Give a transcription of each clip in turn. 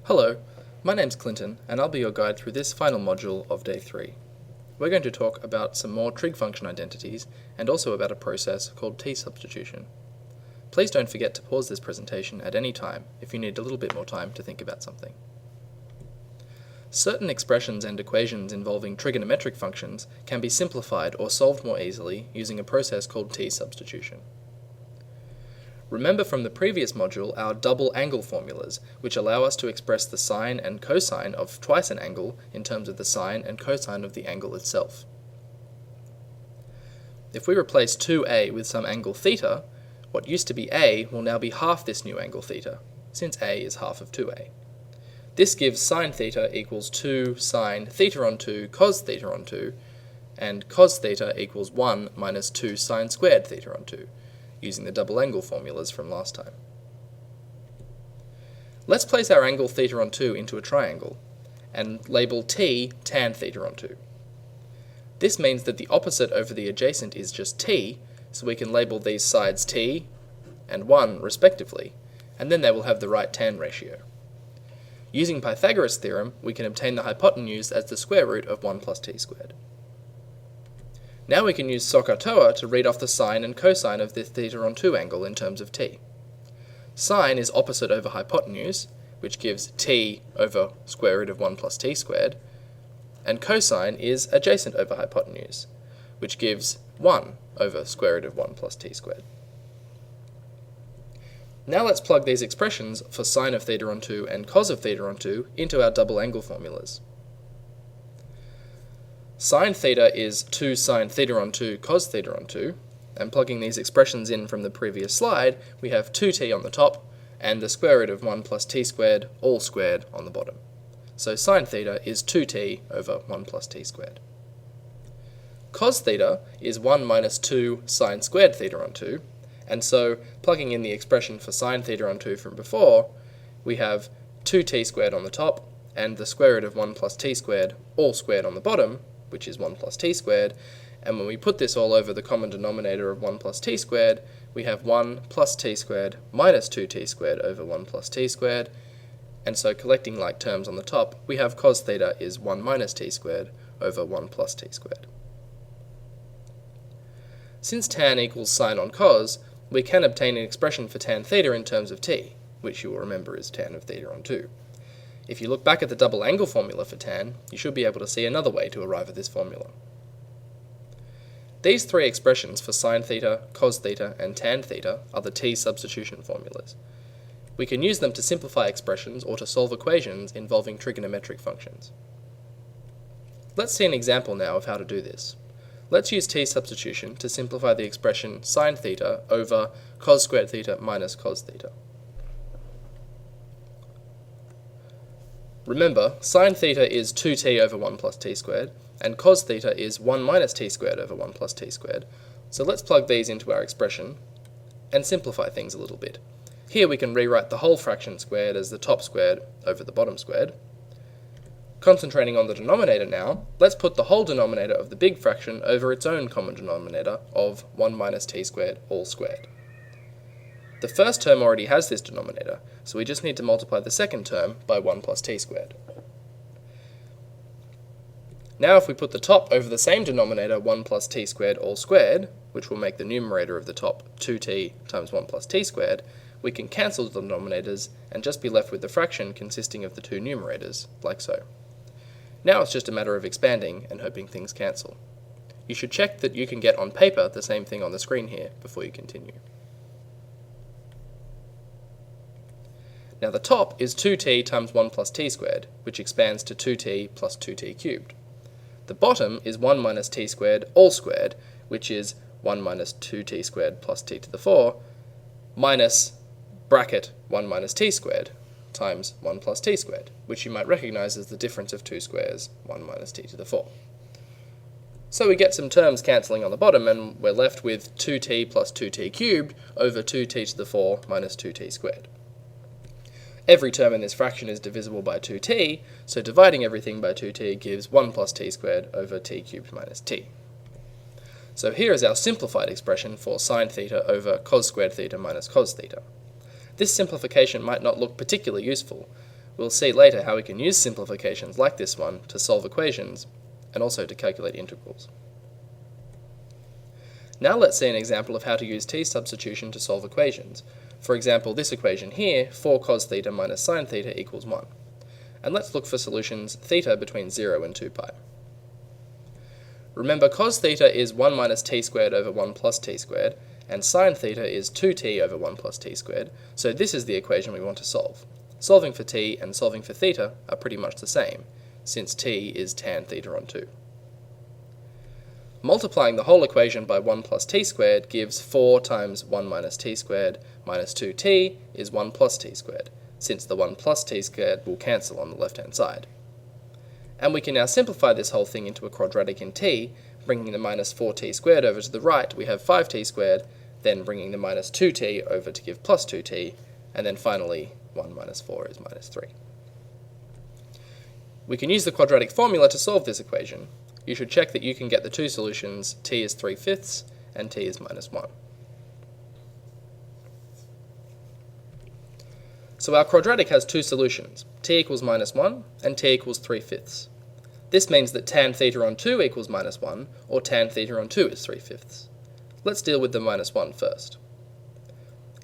Hello, my name's Clinton, and I'll be your guide through this final module of Day 3. We're going to talk about some more trig function identities, and also about a process called t-substitution. Please don't forget to pause this presentation at any time if you need a little bit more time to think about something. Certain expressions and equations involving trigonometric functions can be simplified or solved more easily using a process called t-substitution. Remember from the previous module our double angle formulas, which allow us to express the sine and cosine of twice an angle in terms of the sine and cosine of the angle itself. If we replace 2a with some angle theta, what used to be a will now be half this new angle theta, since a is half of 2a. This gives sine theta equals 2 sine theta on 2 cos theta on 2, and cos theta equals 1 minus 2 sine squared theta on 2. Using the double angle formulas from last time. Let's place our angle theta on 2 into a triangle, and label t tan theta on 2. This means that the opposite over the adjacent is just t, so we can label these sides t and 1 respectively, and then they will have the right tan ratio. Using Pythagoras' theorem, we can obtain the hypotenuse as the square root of 1 plus t squared. Now we can use SOHCAHTOA to read off the sine and cosine of this theta on 2 angle in terms of t. Sine is opposite over hypotenuse, which gives t over square root of 1 plus t squared, and cosine is adjacent over hypotenuse, which gives 1 over square root of 1 plus t squared. Now let's plug these expressions for sine of theta on 2 and cos of theta on 2 into our double angle formulas. Sine theta is 2 sine theta on 2 cos theta on 2, and plugging these expressions in from the previous slide, we have 2t on the top, and the square root of 1 plus t squared, all squared, on the bottom. So sine theta is 2t over 1 plus t squared. Cos theta is 1 minus 2 sine squared theta on 2, and so, plugging in the expression for sine theta on 2 from before, we have 2t squared on the top, and the square root of 1 plus t squared, all squared, on the bottom, which is 1 plus t squared, and when we put this all over the common denominator of 1 plus t squared, we have 1 plus t squared minus 2t squared over 1 plus t squared, and so collecting like terms on the top, we have cos theta is 1 minus t squared over 1 plus t squared. Since tan equals sine on cos, we can obtain an expression for tan theta in terms of t, which you will remember is tan of theta on 2. If you look back at the double angle formula for tan, you should be able to see another way to arrive at this formula. These three expressions for sine theta, cos theta, and tan theta are the t-substitution formulas. We can use them to simplify expressions or to solve equations involving trigonometric functions. Let's see an example now of how to do this. Let's use t-substitution to simplify the expression sine theta over cos squared theta minus cos theta. Remember, sine theta is 2t over 1 plus t squared, and cos theta is 1 minus t squared over 1 plus t squared. So let's plug these into our expression and simplify things a little bit. Here we can rewrite the whole fraction squared as the top squared over the bottom squared. Concentrating on the denominator now, let's put the whole denominator of the big fraction over its own common denominator of 1 minus t squared all squared. The first term already has this denominator, so we just need to multiply the second term by 1 plus t squared. Now if we put the top over the same denominator 1 plus t squared all squared, which will make the numerator of the top 2t times 1 plus t squared, we can cancel the denominators and just be left with the fraction consisting of the two numerators, like so. Now it's just a matter of expanding and hoping things cancel. You should check that you can get on paper the same thing on the screen here before you continue. Now the top is 2t times 1 plus t squared, which expands to 2t plus 2t cubed. The bottom is 1 minus t squared all squared, which is 1 minus 2t squared plus t to the 4, minus bracket 1 minus t squared times 1 plus t squared, which you might recognize as the difference of two squares, 1 minus t to the 4. So we get some terms cancelling on the bottom, and we're left with 2t plus 2t cubed over 2t to the 4 minus 2t squared. Every term in this fraction is divisible by 2t, so dividing everything by 2t gives 1 plus t squared over t cubed minus t. So here is our simplified expression for sine theta over cos squared theta minus cos theta. This simplification might not look particularly useful. We'll see later how we can use simplifications like this one to solve equations and also to calculate integrals. Now let's see an example of how to use t-substitution to solve equations. For example, this equation here, 4 cos theta minus sine theta equals 1. And let's look for solutions theta between 0 and 2 pi. Remember, cos theta is 1 minus t squared over 1 plus t squared, and sine theta is 2t over 1 plus t squared, so this is the equation we want to solve. Solving for t and solving for theta are pretty much the same, since t is tan theta on 2. Multiplying the whole equation by 1 plus t squared gives 4 times 1 minus t squared minus 2t is 1 plus t squared, since the 1 plus t squared will cancel on the left-hand side. And we can now simplify this whole thing into a quadratic in t, bringing the minus 4t squared over to the right, we have 5t squared, then bringing the minus 2t over to give plus 2t, and then finally 1 minus 4 is minus 3. We can use the quadratic formula to solve this equation. You should check that you can get the two solutions, t is 3/5 and t is minus 1. So our quadratic has two solutions, t equals minus 1 and t equals 3/5. This means that tan theta on 2 equals minus 1, or tan theta on 2 is 3/5. Let's deal with the minus 1 first.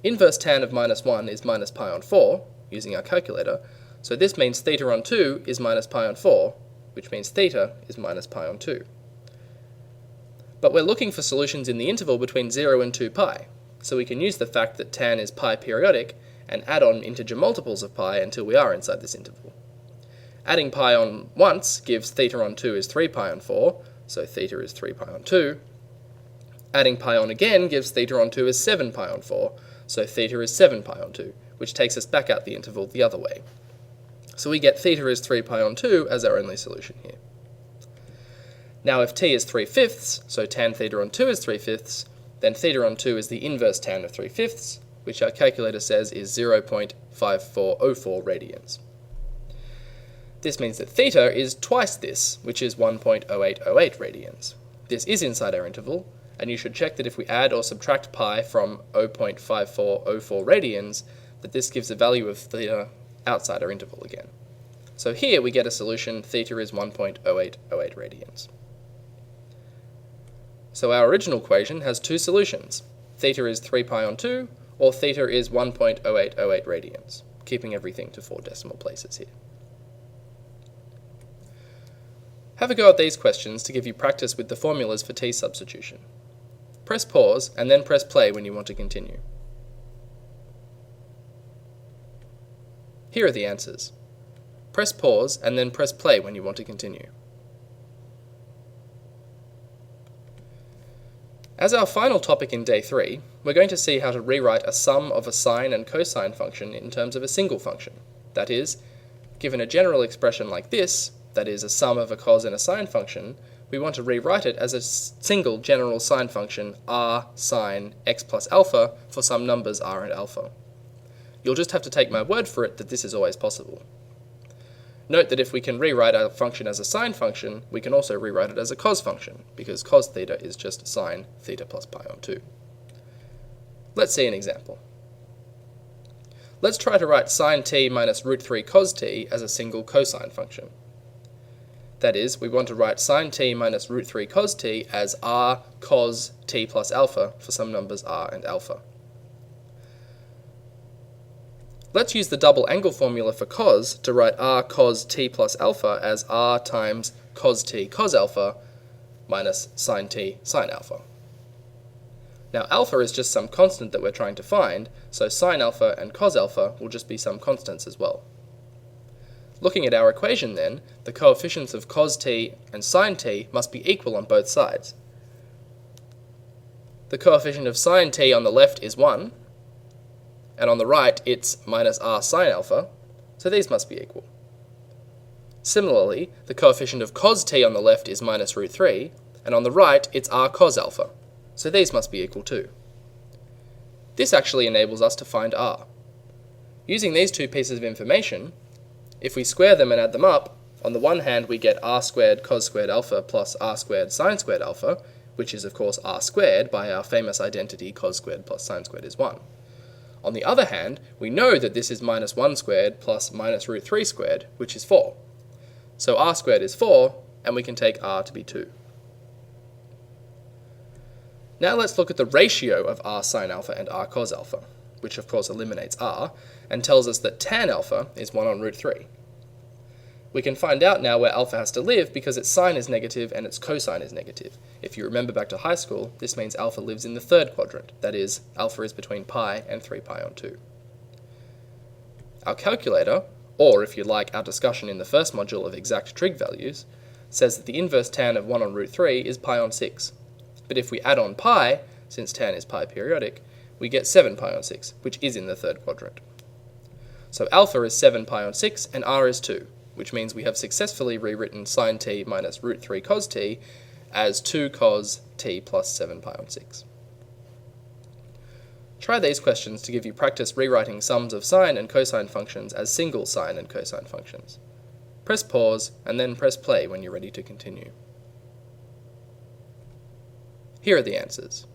Inverse tan of minus 1 is minus pi on 4, using our calculator, so this means theta on 2 is minus pi on 4, which means theta is minus pi on 2. But we're looking for solutions in the interval between 0 and 2 pi, so we can use the fact that tan is pi periodic and add on integer multiples of pi until we are inside this interval. Adding pi on once gives theta on 2 is 3 pi on 4, so theta is 3 pi on 2. Adding pi on again gives theta on 2 is 7 pi on 4, so theta is 7 pi on 2, which takes us back out the interval the other way. So we get theta is 3 pi on 2 as our only solution here. Now if t is 3/5, so tan theta on 2 is 3/5, then theta on 2 is the inverse tan of 3/5, which our calculator says is 0.5404 radians. This means that theta is twice this, which is 1.0808 radians. This is inside our interval, and you should check that if we add or subtract pi from 0.5404 radians, that this gives a value of theta outside our interval again. So here we get a solution, theta is 1.0808 radians. So our original equation has two solutions. Theta is 3 pi on 2, or theta is 1.0808 radians, keeping everything to 4 decimal places here. Have a go at these questions to give you practice with the formulas for t-substitution. Press pause and then press play when you want to continue. Here are the answers. Press pause and then press play when you want to continue. As our final topic in day 3, we're going to see how to rewrite a sum of a sine and cosine function in terms of a single function. That is, given a general expression like this, that is a sum of a cos and a sine function, we want to rewrite it as a single general sine function r sine x plus alpha for some numbers r and alpha. You'll just have to take my word for it that this is always possible. Note that if we can rewrite our function as a sine function, we can also rewrite it as a cos function, because cos theta is just sine theta plus pi on 2. Let's see an example. Let's try to write sine t minus root 3 cos t as a single cosine function. That is, we want to write sine t minus root 3 cos t as r cos t plus alpha for some numbers r and alpha. Let's use the double angle formula for cos to write r cos t plus alpha as r times cos t cos alpha minus sine t sine alpha. Now alpha is just some constant that we're trying to find, so sine alpha and cos alpha will just be some constants as well. Looking at our equation then, the coefficients of cos t and sine t must be equal on both sides. The coefficient of sine t on the left is 1, and on the right it's minus r sine alpha, so these must be equal. Similarly, the coefficient of cos t on the left is minus root 3, and on the right it's r cos alpha, so these must be equal too. This actually enables us to find r. Using these two pieces of information, if we square them and add them up, on the one hand we get r squared cos squared alpha plus r squared sine squared alpha, which is of course r squared by our famous identity cos squared plus sine squared is 1. On the other hand, we know that this is minus 1 squared plus minus root 3 squared, which is 4. So r squared is 4, and we can take r to be 2. Now let's look at the ratio of r sine alpha and r cos alpha, which of course eliminates r, and tells us that tan alpha is 1 on root 3. We can find out now where alpha has to live because its sine is negative and its cosine is negative. If you remember back to high school, this means alpha lives in the third quadrant, that is, alpha is between pi and 3 pi on 2. Our calculator, or if you like our discussion in the first module of exact trig values, says that the inverse tan of 1 on root 3 is pi on 6. But if we add on pi, since tan is pi periodic, we get 7 pi on 6, which is in the third quadrant. So alpha is 7 pi on 6 and r is 2, which means we have successfully rewritten sine t minus root 3 cos t as 2 cos t plus 7 pi on 6. Try these questions to give you practice rewriting sums of sine and cosine functions as single sine and cosine functions. Press pause and then press play when you're ready to continue. Here are the answers.